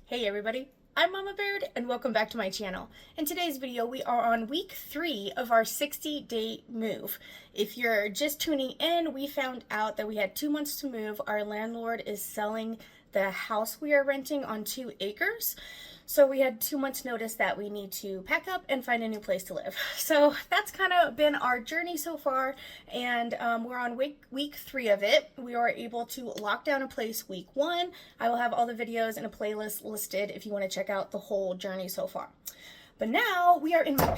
Hey everybody, I'm Mama Baird and welcome back to my channel. In today's video we are on week 3 of our 60-day move. If you're just tuning in, we found out that we had 2 months to move. Our landlord is selling the house we are renting on 2 acres. So we had 2 months notice that we need to pack up and find a new place to live. So that's kind of been our journey so far, and we're on week 3 of it. We were able to lock down a place week 1. I will have all the videos in a playlist listed if you want to check out the whole journey so far. But now we are in my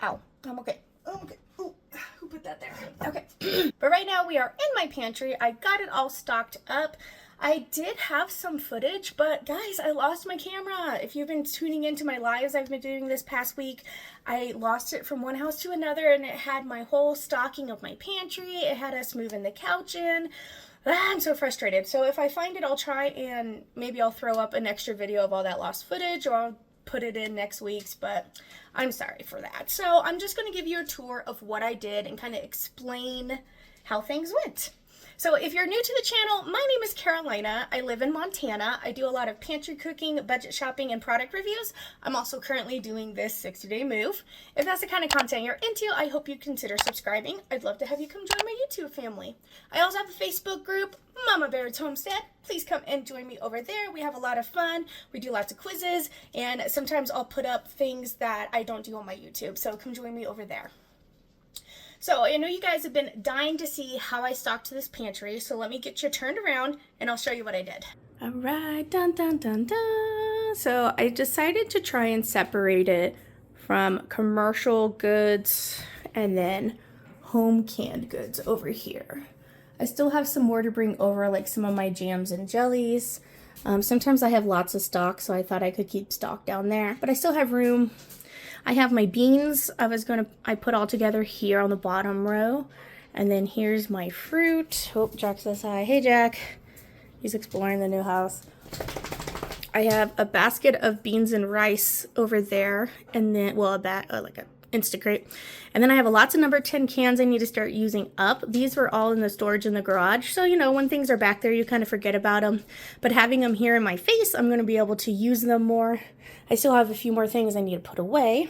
Ow, I'm okay. I'm okay. Ooh, who put that there? Okay. But right now we are in my pantry. I got it all stocked up. I did have some footage, but guys, I lost my camera. If you've been tuning into my lives I've been doing this past week, I lost it from one house to another, and it had my whole stocking of my pantry. It had us moving the couch in. I'm so frustrated. So if I find it, I'll try and maybe I'll throw up an extra video of all that lost footage, or I'll put it in next week's, but I'm sorry for that. So I'm just going to give you a tour of what I did and kind of explain how things went. So if you're new to the channel, my name is Carolina. I live in Montana. I do a lot of pantry cooking, budget shopping, and product reviews. I'm also currently doing this 60-day move. If that's the kind of content you're into, I hope you'd consider subscribing. I'd love to have you come join my YouTube family. I also have a Facebook group, Mama Baird's Homestead. Please come and join me over there. We have a lot of fun. We do lots of quizzes, and sometimes I'll put up things that I don't do on my YouTube, so come join me over there. So I know you guys have been dying to see how I stocked this pantry, so let me get you turned around and I'll show you what I did. All right, dun dun dun dun. So I decided to try and separate it from commercial goods and then home canned goods over here. I still have some more to bring over, like some of my jams and jellies. Sometimes I have lots of stock, so I thought I could keep stock down there, but I still have room. I have my beans. I put all together here on the bottom row. And then here's my fruit. Oh, Jack says hi. Hey, Jack. He's exploring the new house. I have a basket of beans and rice over there. And then, well, like a Instacrate. And then I have lots of number 10 cans I need to start using up. These were all in the storage in the garage. So, you know, when things are back there, you kind of forget about them. But having them here in my face, I'm going to be able to use them more. I still have a few more things I need to put away.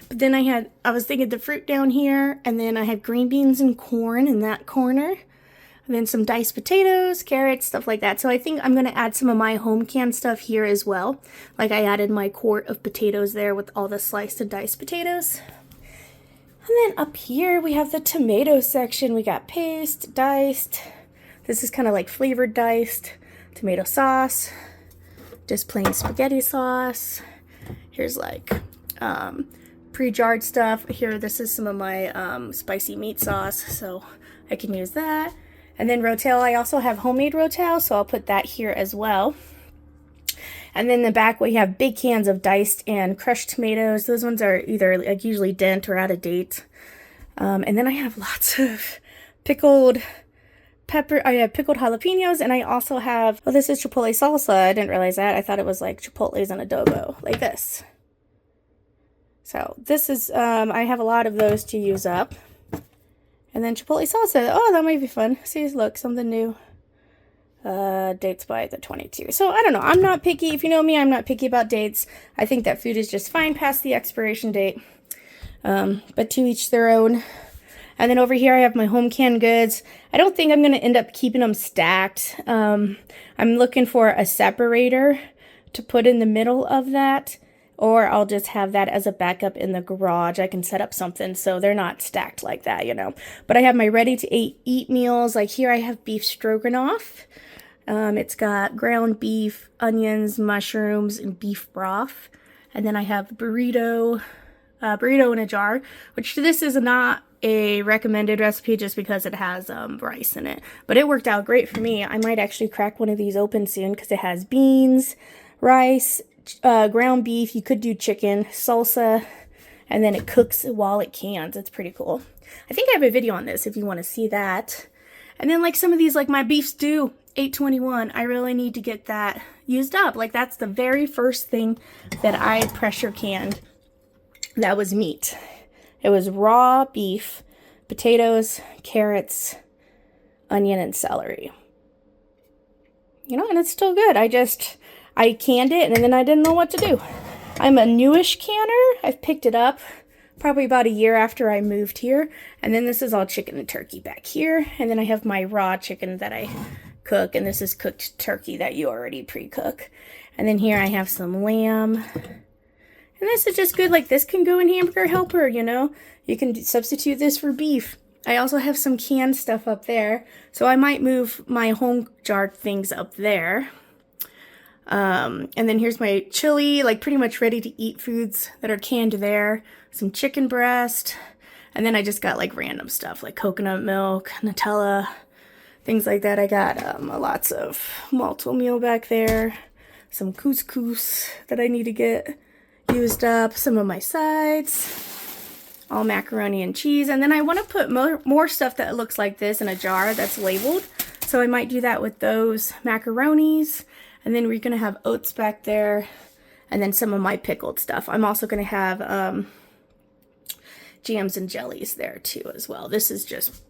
But then I was thinking the fruit down here, and then I have green beans and corn in that corner. And then some diced potatoes, carrots, stuff like that. So I think I'm going to add some of my home canned stuff here as well. Like I added my quart of potatoes there with all the sliced and diced potatoes. And then up here we have the tomato section. We got paste, diced. This is kind of like flavored diced. Tomato sauce. Just plain spaghetti sauce. Here's like pre-jarred stuff. Here, this is some of my spicy meat sauce, so I can use that. And then rotel, I also have homemade rotel, so I'll put that here as well. And then in the back we have big cans of diced and crushed tomatoes. Those ones are either like usually dent or out of date. And then I have lots of pickled pepper. I have pickled jalapenos, and I also have, oh, this is chipotle salsa. I didn't realize that. I thought it was like chipotles and adobo, like this. So this is, I have a lot of those to use up. And then chipotle salsa. Oh, that might be fun. See, look, something new. Dates by the 22. So I don't know. I'm not picky. If you know me, I'm not picky about dates. I think that food is just fine past the expiration date. But to each their own. And then over here I have my home canned goods. I don't think I'm going to end up keeping them stacked. I'm looking for a separator to put in the middle of that. Or I'll just have that as a backup in the garage. I can set up something so they're not stacked like that, you know. But I have my ready-to-eat meals. Like here I have beef stroganoff. It's got ground beef, onions, mushrooms, and beef broth. And then I have burrito in a jar, which this is not a recommended recipe just because it has rice in it. But it worked out great for me. I might actually crack one of these open soon because it has beans, rice, ground beef. You could do chicken, salsa, and then it cooks while it cans. It's pretty cool. I think I have a video on this if you want to see that. And then like some of these, like my beef stew, 821, I really need to get that used up. Like that's the very first thing that I pressure canned that was meat. It was raw beef, potatoes, carrots, onion, and celery. You know, and it's still good. I canned it and then I didn't know what to do. I'm a newish canner. I've picked it up probably about a year after I moved here. And then this is all chicken and turkey back here. And then I have my raw chicken that I cook. And this is cooked turkey that you already pre-cook. And then here I have some lamb. And this is just good. Like, this can go in Hamburger Helper, you know. You can substitute this for beef. I also have some canned stuff up there. So I might move my home jarred things up there. And then here's my chili, like pretty much ready to eat foods that are canned there. Some chicken breast. And then I just got like random stuff like coconut milk, Nutella, things like that. I got lots of malto meal back there. Some couscous that I need to get used up. Some of my sides. All macaroni and cheese. And then I want to put more stuff that looks like this in a jar that's labeled. So I might do that with those macaronis. And then we're going to have oats back there. And then some of my pickled stuff. I'm also going to have jams and jellies there too as well. This is just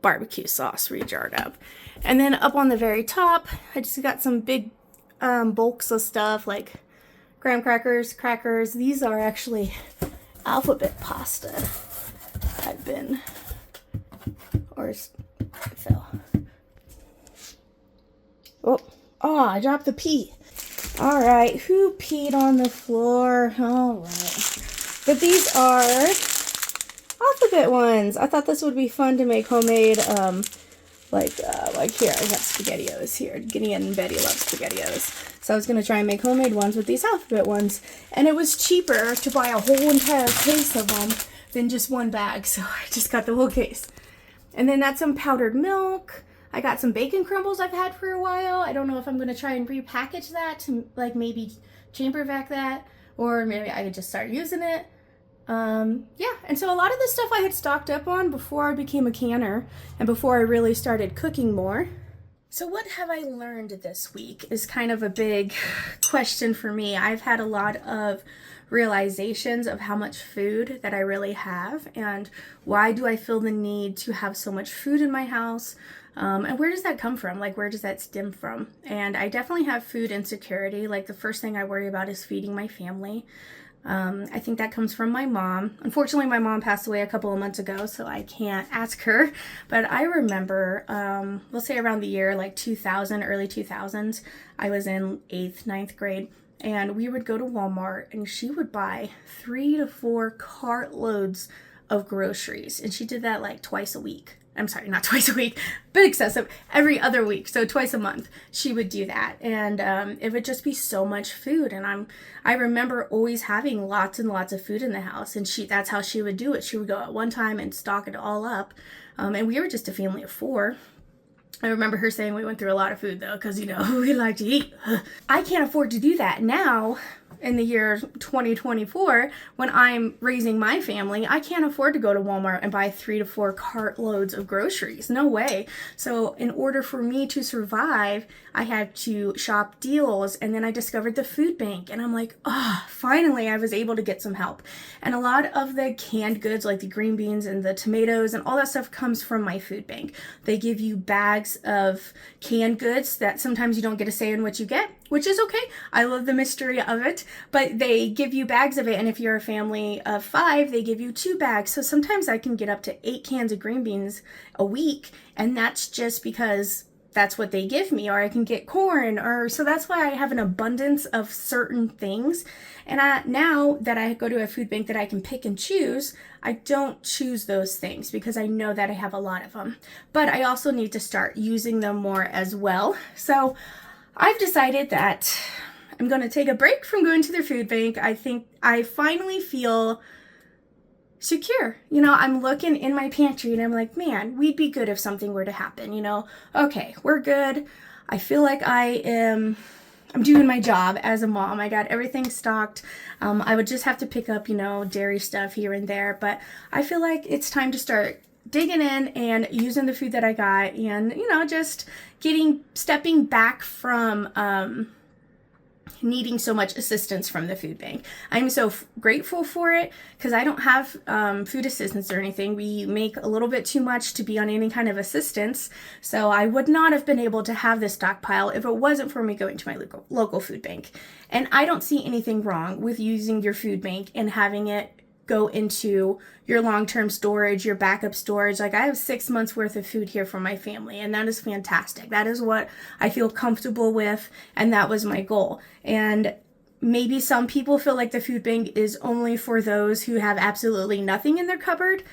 barbecue sauce re-jarred up. And then up on the very top, I just got some big bulks of stuff like graham crackers, crackers. These are actually alphabet pasta. I've been, or it fell. Oh, I dropped the pea. All right, who peed on the floor? All right, but these are alphabet ones. I thought this would be fun to make homemade, like here, I have SpaghettiOs here. Gideon and Betty love SpaghettiOs. So I was going to try and make homemade ones with these alphabet ones. And it was cheaper to buy a whole entire case of them than just one bag. So I just got the whole case. And then that's some powdered milk. I got some bacon crumbles I've had for a while. I don't know if I'm going to try and repackage that to like maybe chamber vac that. Or maybe I could just start using it. Yeah, and so a lot of this stuff I had stocked up on before I became a canner and before I really started cooking more. So what have I learned this week is kind of a big question for me. I've had a lot of realizations of how much food that I really have and why do I feel the need to have so much food in my house, and where does that come from? Like, where does that stem from? And I definitely have food insecurity. Like, the first thing I worry about is feeding my family. I think that comes from my mom. Unfortunately, my mom passed away a couple of months ago, so I can't ask her. But I remember, we'll say around the year like 2000, early 2000s, I was in 8th, 9th grade, and we would go to Walmart, and she would buy 3 to 4 cartloads of groceries, and she did that like twice a week. I'm sorry, not twice a week, but excessive. Every other week, so twice a month, she would do that, and it would just be so much food. And I remember always having lots and lots of food in the house, and that's how she would do it. She would go at one time and stock it all up, and we were just a family of 4. I remember her saying we went through a lot of food though, because you know we like to eat. I can't afford to do that now. In the year 2024, when I'm raising my family, I can't afford to go to Walmart and buy 3 to 4 cartloads of groceries. No way. So in order for me to survive, I had to shop deals, and then I discovered the food bank, and I'm like, finally I was able to get some help. And a lot of the canned goods like the green beans and the tomatoes and all that stuff comes from my food bank. They give you bags of canned goods that sometimes you don't get a say in what you get, which is okay. I love the mystery of it, but they give you bags of it, and if you're a family of 5, they give you 2 bags. So sometimes I can get up to 8 cans of green beans a week, and that's just because that's what they give me. Or I can get corn, so that's why I have an abundance of certain things. And now that I go to a food bank that I can pick and choose, I don't choose those things because I know that I have a lot of them. But I also need to start using them more as well. So I've decided that I'm going to take a break from going to their food bank. I think I finally feel secure. You know, I'm looking in my pantry and I'm like, man, we'd be good if something were to happen, you know. Okay, we're good. I feel like I'm doing my job as a mom. I got everything stocked. I would just have to pick up, you know, dairy stuff here and there, but I feel like it's time to start digging in and using the food that I got, and, you know, just stepping back from needing so much assistance from the food bank. I'm so grateful for it because I don't have food assistance or anything. We make a little bit too much to be on any kind of assistance. So I would not have been able to have this stockpile if it wasn't for me going to my local food bank. And I don't see anything wrong with using your food bank and having it go into your long-term storage, your backup storage. Like, I have 6 months worth of food here for my family, and that is fantastic. That is what I feel comfortable with, and that was my goal. And maybe some people feel like the food bank is only for those who have absolutely nothing in their cupboard.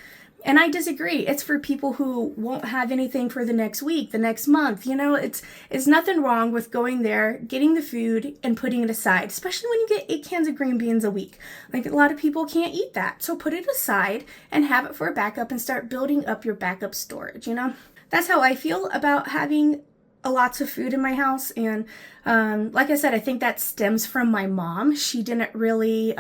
And I disagree. It's for people who won't have anything for the next week, the next month. You know, it's nothing wrong with going there, getting the food, and putting it aside, especially when you get 8 cans of green beans a week. Like, a lot of people can't eat that. So put it aside and have it for a backup and start building up your backup storage, you know? That's how I feel about having lots of food in my house. And like I said, I think that stems from my mom. She didn't really...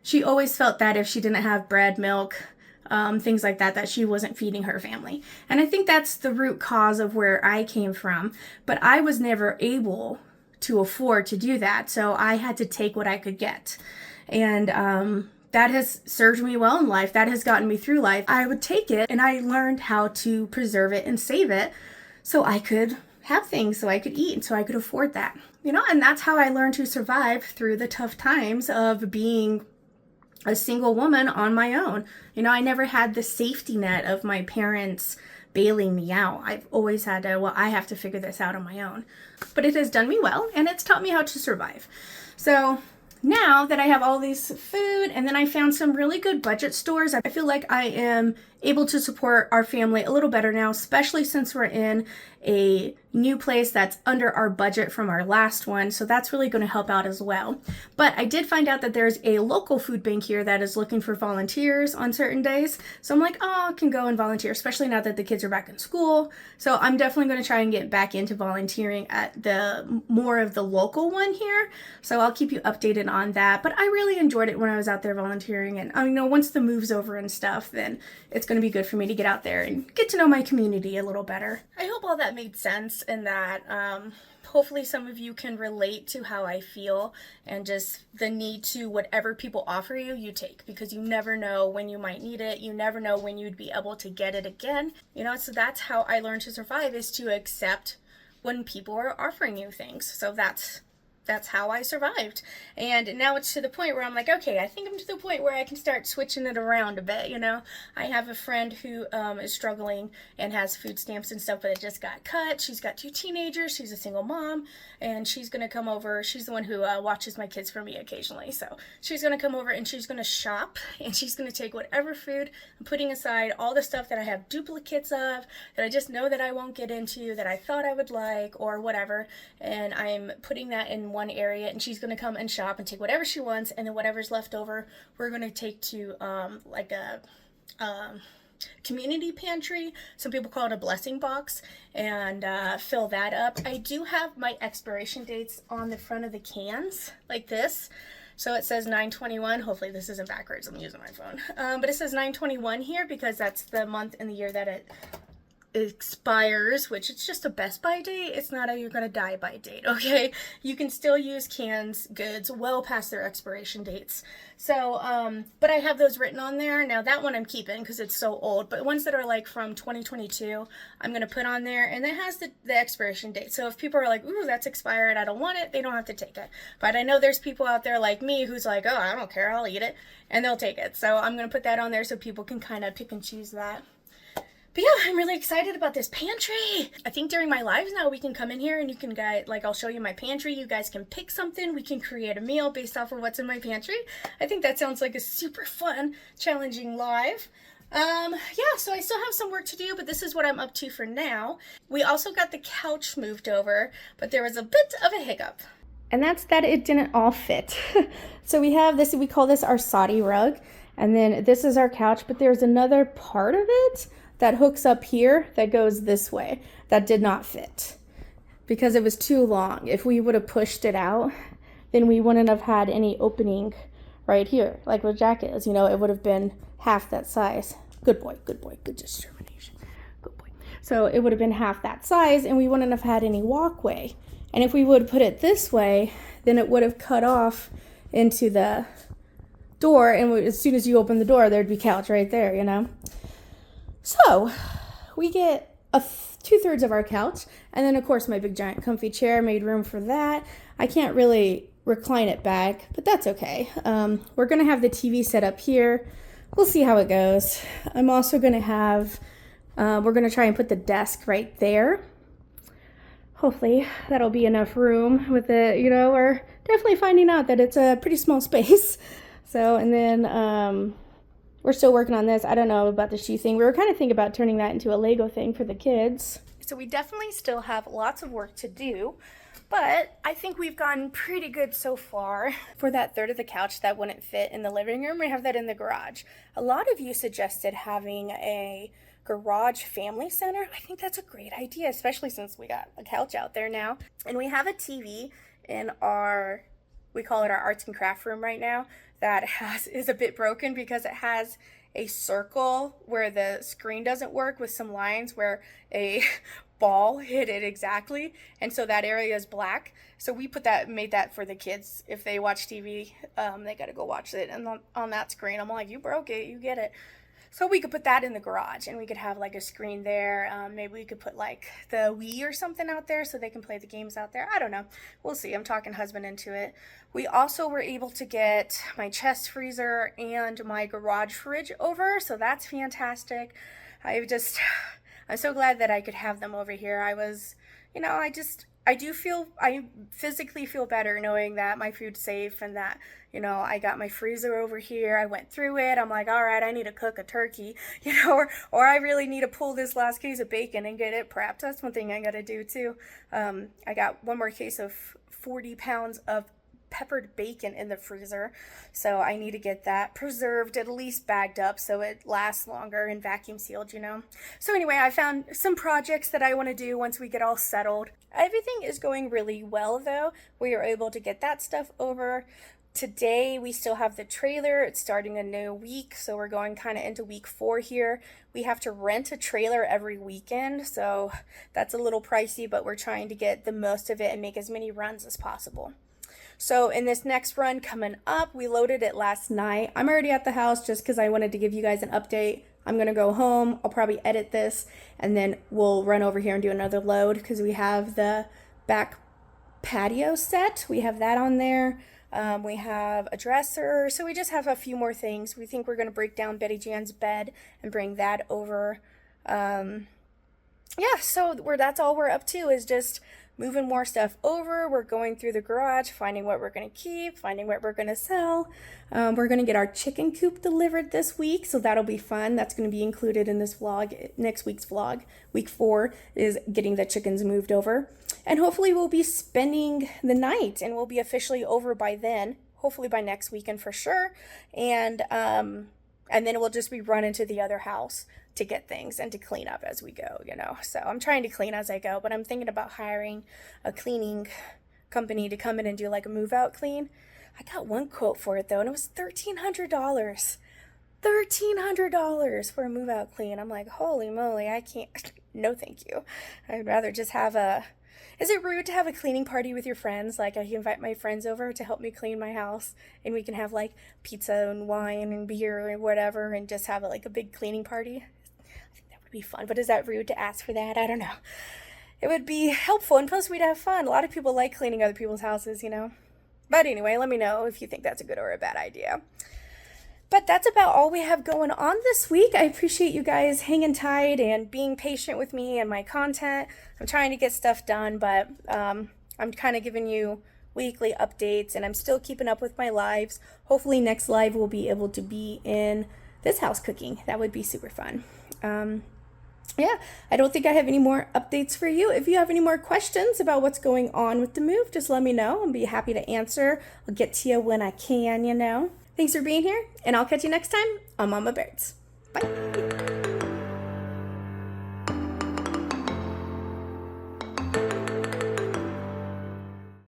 She always felt that if she didn't have bread, milk, things like that, that she wasn't feeding her family. And I think that's the root cause of where I came from. But I was never able to afford to do that. So I had to take what I could get. And that has served me well in life. That has gotten me through life. I would take it, and I learned how to preserve it and save it so I could have things, so I could eat, and so I could afford that. You know, and that's how I learned to survive through the tough times of being a single woman on my own. You know, I never had the safety net of my parents bailing me out. I've always had to, well, I have to figure this out on my own. But it has done me well, and it's taught me how to survive. So now that I have all these food, and then I found some really good budget stores, I feel like I am able to support our family a little better now, especially since we're in a new place that's under our budget from our last one. So that's really going to help out as well. But I did find out that there's a local food bank here that is looking for volunteers on certain days. So I'm like, oh, I can go and volunteer, especially now that the kids are back in school. So I'm definitely going to try and get back into volunteering at the more of the local one here. So I'll keep you updated on that. But I really enjoyed it when I was out there volunteering. And you know, once the move's over and stuff, then it's going to be good for me to get out there and get to know my community a little better. I hope all that made sense, and that hopefully some of you can relate to how I feel and just the need to whatever people offer you, you take, because you never know when you might need it. You never know when you'd be able to get it again. You know, so that's how I learned to survive, is to accept when people are offering you things. So that's how I survived. And now it's to the point where I'm like, okay, I think I'm to the point where I can start switching it around a bit, you know. I have a friend who is struggling and has food stamps and stuff, but it just got cut. She's got 2 teenagers. She's a single mom, and she's going to come over. She's the one who watches my kids for me occasionally. So she's going to come over and she's going to shop, and she's going to take whatever food I'm putting aside, all the stuff that I have duplicates of, that I just know that I won't get into, that I thought I would like, or whatever. And I'm putting that in one area, and she's going to come and shop and take whatever she wants, and then whatever's left over we're going to take to like a community pantry. Some people call it a blessing box, and fill that up. I do have my expiration dates on the front of the cans like this. So it says 9/21. Hopefully this isn't backwards. I'm using my phone. But it says 9/21 here because that's the month and the year that it expires, which it's just a Best By date. It's not a you're gonna die by date, okay? You can still use cans goods well past their expiration dates. So but I have those written on there. Now that one I'm keeping because it's so old, but ones that are like from 2022 I'm gonna put on there, and it has the expiration date. So if people are like, ooh, that's expired, I don't want it, they don't have to take it. But I know there's people out there like me who's like, oh, I don't care, I'll eat it, and they'll take it. So I'm gonna put that on there so people can kind of pick and choose that. But yeah, I'm really excited about this pantry. I think during my lives now we can come in here and you can get, like, I'll show you my pantry. You guys can pick something. We can create a meal based off of what's in my pantry. I think that sounds like a super fun, challenging live. Yeah, so I still have some work to do, but this is what I'm up to for now. We also got the couch moved over, but there was a bit of a hiccup. And that's that it didn't all fit. So we have this, we call this our Saudi rug. And then this is our couch, but there's another part of it that hooks up here that goes this way that did not fit because it was too long. If we would have pushed it out, then we wouldn't have had any opening right here like where Jack is. You know, it would have been half that size. Good boy, good boy, good determination, good boy. So it would have been half that size, and we wouldn't have had any walkway. And if we would put it this way, then it would have cut off into the door, and as soon as you open the door, there'd be couch right there, you know? So we get 2/3 of our couch, and then of course my big giant comfy chair made room for that. I can't really recline it back, but that's okay. We're gonna have the TV set up here. We'll see how it goes. I'm also gonna have, we're gonna try and put the desk right there. Hopefully that'll be enough room with it, you know. We're definitely finding out that it's a pretty small space. So, and then we're still working on this. I don't know about the shoe thing. We were kind of thinking about turning that into a Lego thing for the kids. So we definitely still have lots of work to do, but I think we've gotten pretty good so far. For that third of the couch that wouldn't fit in the living room, we have that in the garage. A lot of you suggested having a garage family center. I think that's a great idea, especially since we got a couch out there now. And we have a TV in our, we call it our arts and craft room right now, that is a bit broken because it has a circle where the screen doesn't work with some lines where a ball hit it exactly, and so that area is black. So we made that for the kids. If they watch TV, they gotta go watch it, and on that screen, I'm like, you broke it, you get it. So we could put that in the garage, and we could have like a screen there. Maybe we could put like the Wii or something out there so they can play the games out there. I don't know. We'll see. I'm talking husband into it. We also were able to get my chest freezer and my garage fridge over, so that's fantastic. I'm so glad that I could have them over here. I was, you know, I physically feel better knowing that my food's safe and that, you know, I got my freezer over here. I went through it. I'm like, all right, I need to cook a turkey, you know, or I really need to pull this last case of bacon and get it prepped. That's one thing I got to do too. I got one more case of 40 pounds of peppered bacon in the freezer, so I need to get that preserved, at least bagged up so it lasts longer and vacuum sealed, you know. So anyway, I found some projects that I want to do once we get all settled. Everything is going really well though. We are able to get that stuff over. Today we still have the trailer. It's starting a new week, so we're going kind of into week 4 here. We have to rent a trailer every weekend, so that's a little pricey, but we're trying to get the most of it and make as many runs as possible. So in this next run coming up, we loaded it last night. I'm already at the house just because I wanted to give you guys an update. I'm going to go home. I'll probably edit this, and then we'll run over here and do another load because we have the back patio set. We have that on there. We have a dresser. So we just have a few more things. We think we're going to break down Betty Jan's bed and bring that over. Yeah, so that's all we're up to is just moving more stuff over. We're going through the garage, finding what we're going to keep, finding what we're going to sell. We're going to get our chicken coop delivered this week, so that'll be fun. That's going to be included in this vlog, next week's vlog. Week 4 is getting the chickens moved over. And hopefully we'll be spending the night, and we'll be officially over by then, hopefully by next weekend for sure. And then we'll just be running to the other house to get things and to clean up as we go, you know. So I'm trying to clean as I go, but I'm thinking about hiring a cleaning company to come in and do like a move out clean. I got one quote for it though, and it was $1,300. $1,300 for a move out clean. I'm like, holy moly, I can't. No, thank you. I'd rather just have a. Is it rude to have a cleaning party with your friends? Like I can invite my friends over to help me clean my house, and we can have like pizza and wine and beer and whatever, and just have like a big cleaning party. I think that would be fun. But is that rude to ask for that? I don't know. It would be helpful, and plus we'd have fun. A lot of people like cleaning other people's houses, you know. But anyway, let me know if you think that's a good or a bad idea. But that's about all we have going on this week. I appreciate you guys hanging tight and being patient with me and my content. I'm trying to get stuff done, but I'm kind of giving you weekly updates, and I'm still keeping up with my lives. Hopefully next live we'll be able to be in this house cooking. That would be super fun. Yeah, I don't think I have any more updates for you. If you have any more questions about what's going on with the move, just let me know. I'll be happy to answer. I'll get to you when I can, you know. Thanks for being here, and I'll catch you next time on Mama Beards. Bye.